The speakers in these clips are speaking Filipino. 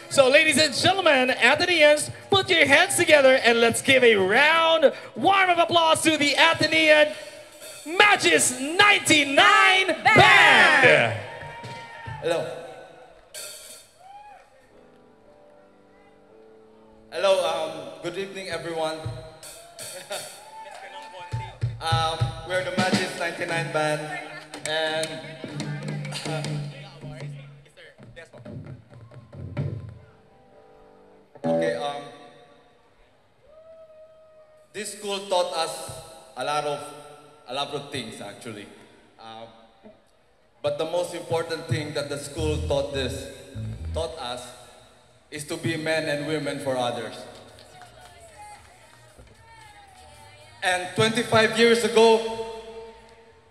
So ladies and gentlemen, Athenians, put your hands together and let's give a round warm of applause to the Athenian Magis 99 Band! Hello. Hello, good evening everyone. We're the Magis 99 Band and okay, this school taught us a lot of things actually. But the most important thing that the school taught us is to be men and women for others. And 25 years ago,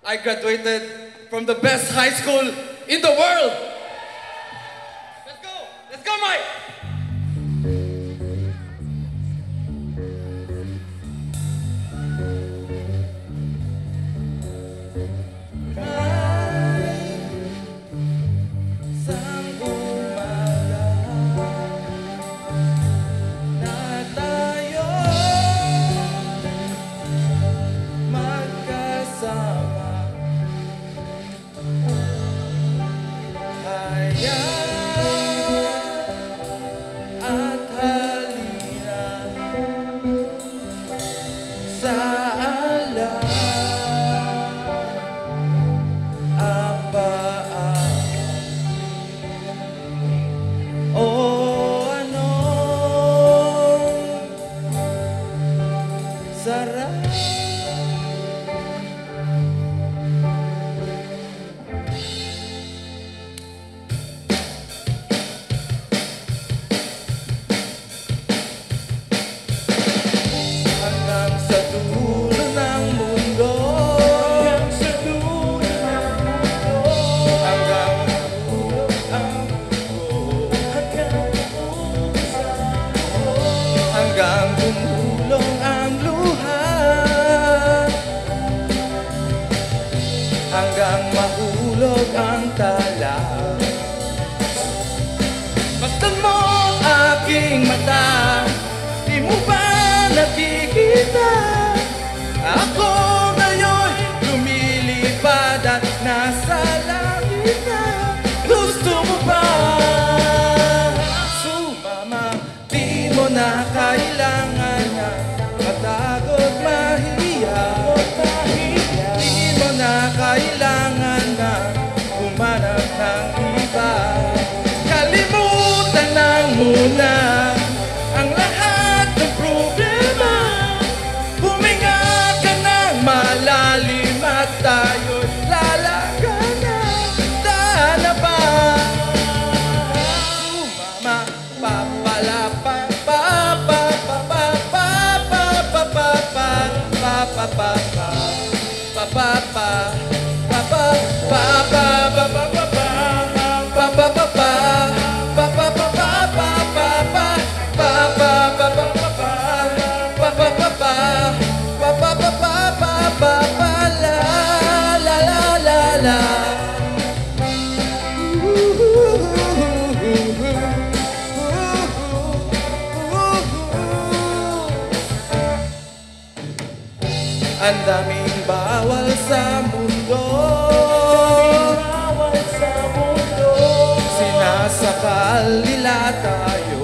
I graduated from the best high school in the world. Let's go, Mike! Hanggang mahulog ang tala. Masdan mo aking mata, di mo ba nakikita? Ako ngayon lumilipad at nasa langit na. Gusto mo ba sumama? Di mo na kailangan na matagod mahiya. Di mo na kailangan na humanap ng iba. Kalimutan lang muna ang lahat ng problema. Huminga ka ng malalim at tayo'y lalagana. Sana ba sumama? Papalapa pa pa pa pa pa pa pa pa pa pa pa pa. Ang daming bawal sa mundo, sinasakal nila tayo.